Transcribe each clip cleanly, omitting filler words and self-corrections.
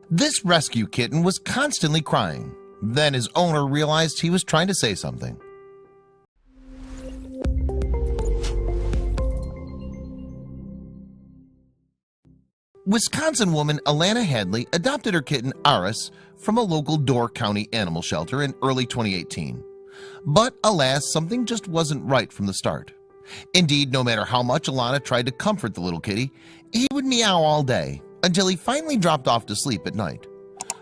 This rescue kitten was constantly crying. Then his owner realized he was trying to say something. Wisconsin woman Alana Hadley adopted her kitten Aris from a local Door County animal shelter in early 2018. But alas, something just wasn't right from the start. Indeed, no matter how much Alana tried to comfort the little kitty, he would meow all day until he finally dropped off to sleep at night.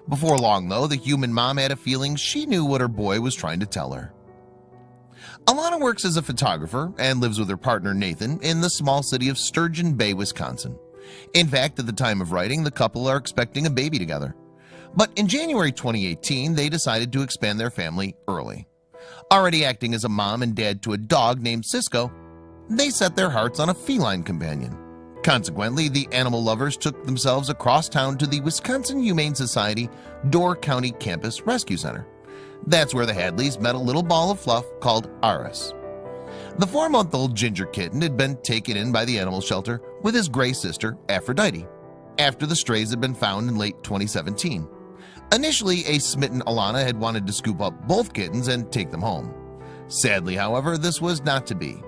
Before long, though, the human mom had a feeling she knew what her boy was trying to tell her. Alana works as a photographer and lives with her partner Nathan in the small city of Sturgeon Bay, Wisconsin. In fact, at the time of writing, the couple are expecting a baby together. But in January 2018, they decided to expand their family early. Already acting as a mom and dad to a dog named Cisco, they set their hearts on a feline companion. Consequently, the animal lovers took themselves across town to the Wisconsin Humane Society Door County Campus Rescue Center. That's where the Hadleys met a little ball of fluff called Aris. The 4-month-old ginger kitten had been taken in by the animal shelter with his gray sister, Aphrodite, after the strays had been found in late 2017. Initially, a smitten Alana had wanted to scoop up both kittens and take them home. Sadly, however, this was not to be.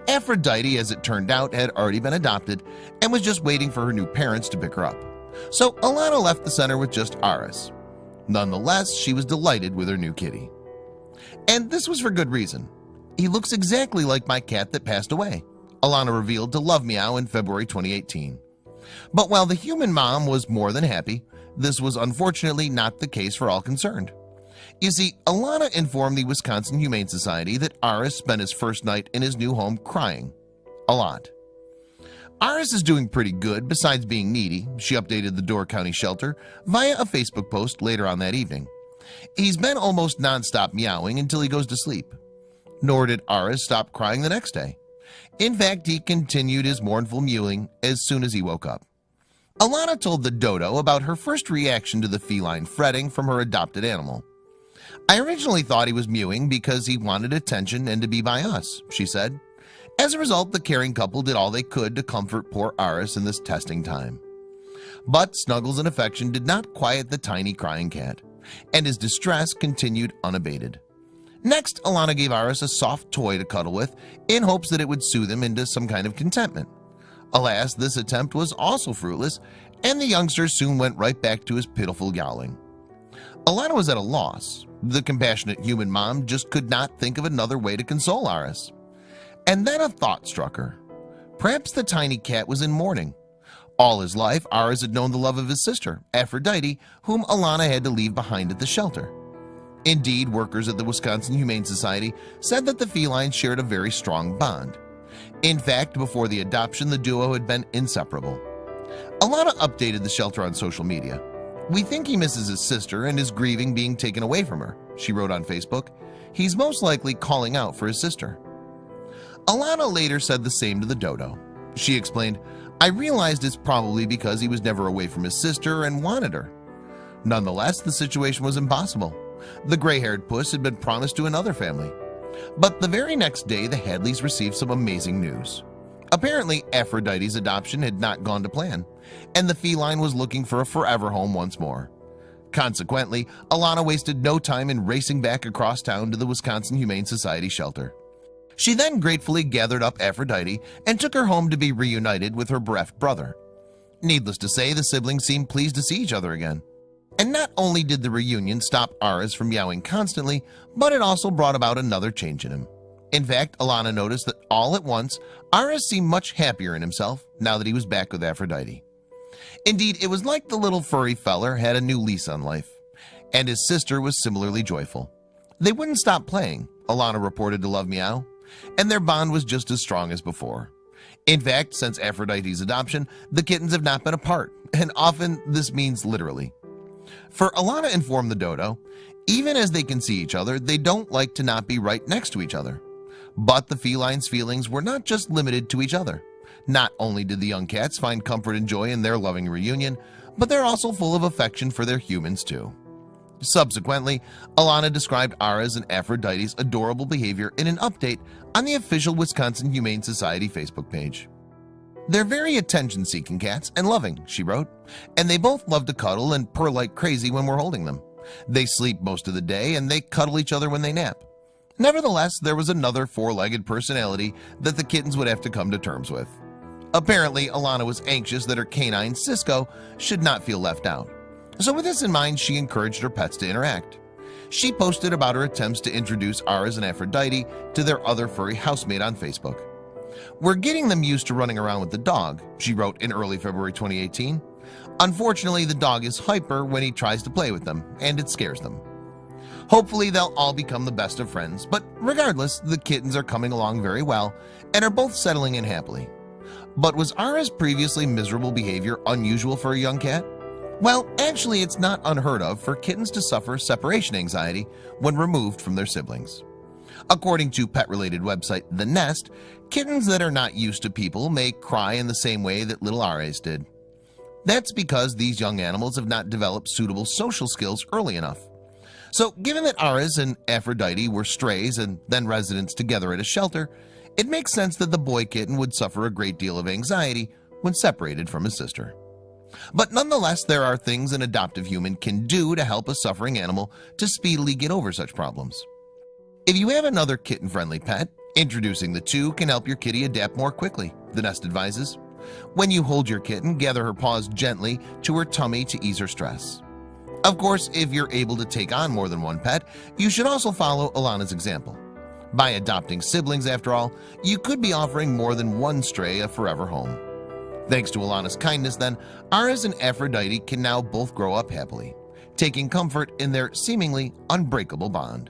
Aphrodite, as it turned out, had already been adopted and was just waiting for her new parents to pick her up. So Alana left the center with just Aris. Nonetheless, she was delighted with her new kitty. And this was for good reason. He looks exactly like my cat that passed away, Alana revealed to Love Meow in February 2018. But while the human mom was more than happy, this was unfortunately not the case for all concerned. You see, Alana informed the Wisconsin Humane Society that Aris spent his first night in his new home crying a lot. Aris is doing pretty good besides being needy, she updated the Door County shelter via a Facebook post later on that evening. He's been almost non-stop meowing until he goes to sleep. Nor did Aris stop crying the next day. In fact, he continued his mournful mewing as soon as he woke up. Alana told the dodo about her first reaction to the feline fretting from her adopted animal. "I originally thought he was mewing because he wanted attention and to be by us," she said. As a result, the caring couple did all they could to comfort poor Aris in this testing time. But snuggles and affection did not quiet the tiny crying cat, and his distress continued unabated. Next, Alana gave Aris a soft toy to cuddle with in hopes that it would soothe him into some kind of contentment. Alas, this attempt was also fruitless, and the youngster soon went right back to his pitiful yowling. Alana was at a loss. The compassionate human mom just could not think of another way to console Aris. And then a thought struck her. Perhaps the tiny cat was in mourning. All his life, Aris had known the love of his sister, Aphrodite, whom Alana had to leave behind at the shelter. Indeed, workers at the Wisconsin Humane Society said that the felines shared a very strong bond. In fact, before the adoption, the duo had been inseparable. Alana updated the shelter on social media. "We think he misses his sister and is grieving being taken away from her," she wrote on Facebook. "He's most likely calling out for his sister." Alana later said the same to the dodo. She explained, "I realized it's probably because he was never away from his sister and wanted her." Nonetheless, the situation was impossible. The gray-haired puss had been promised to another family. But the very next day, the Hadleys received some amazing news. Apparently, Aphrodite's adoption had not gone to plan, and the feline was looking for a forever home once more. Consequently, Alana wasted no time in racing back across town to the Wisconsin Humane Society shelter. She then gratefully gathered up Aphrodite and took her home to be reunited with her bereft brother. Needless to say, the siblings seemed pleased to see each other again. And not only did the reunion stop Aris from meowing constantly, but it also brought about another change in him. In fact, Alana noticed that all at once, Aris seemed much happier in himself now that he was back with Aphrodite. Indeed, it was like the little furry feller had a new lease on life, and his sister was similarly joyful. They wouldn't stop playing, Alana reported to Love Meow, and their bond was just as strong as before. In fact, since Aphrodite's adoption, the kittens have not been apart, and often this means literally. For Alana informed the dodo, even as they can see each other, they don't like to not be right next to each other. But the feline's feelings were not just limited to each other. Not only did the young cats find comfort and joy in their loving reunion, but they're also full of affection for their humans too. Subsequently, Alana described Aris and Aphrodite's adorable behavior in an update on the official Wisconsin Humane Society Facebook page. "They're very attention-seeking cats and loving," she wrote, "and they both love to cuddle and purr like crazy when we're holding them. They sleep most of the day and they cuddle each other when they nap." Nevertheless, there was another four-legged personality that the kittens would have to come to terms with. Apparently, Alana was anxious that her canine Cisco should not feel left out. So with this in mind, she encouraged her pets to interact. She posted about her attempts to introduce Aras and Aphrodite to their other furry housemate on Facebook. "We're getting them used to running around with the dog," she wrote in early February 2018. "Unfortunately, the dog is hyper when he tries to play with them, and it scares them. Hopefully they'll all become the best of friends, but regardless, the kittens are coming along very well and are both settling in happily." But was Ara's previously miserable behavior unusual for a young cat? Well, actually, it's not unheard of for kittens to suffer separation anxiety when removed from their siblings. According to pet-related website The Nest, kittens that are not used to people may cry in the same way that little Aras did. That's because these young animals have not developed suitable social skills early enough. So given that Aras and Aphrodite were strays and then residents together at a shelter, it makes sense that the boy kitten would suffer a great deal of anxiety when separated from his sister. But nonetheless, there are things an adoptive human can do to help a suffering animal to speedily get over such problems. If you have another kitten-friendly pet, introducing the two can help your kitty adapt more quickly, The Nest advises. When you hold your kitten, gather her paws gently to her tummy to ease her stress. Of course, if you're able to take on more than one pet, you should also follow Alana's example. By adopting siblings, after all, you could be offering more than one stray a forever home. Thanks to Alana's kindness, then, Aras and Aphrodite can now both grow up happily, taking comfort in their seemingly unbreakable bond.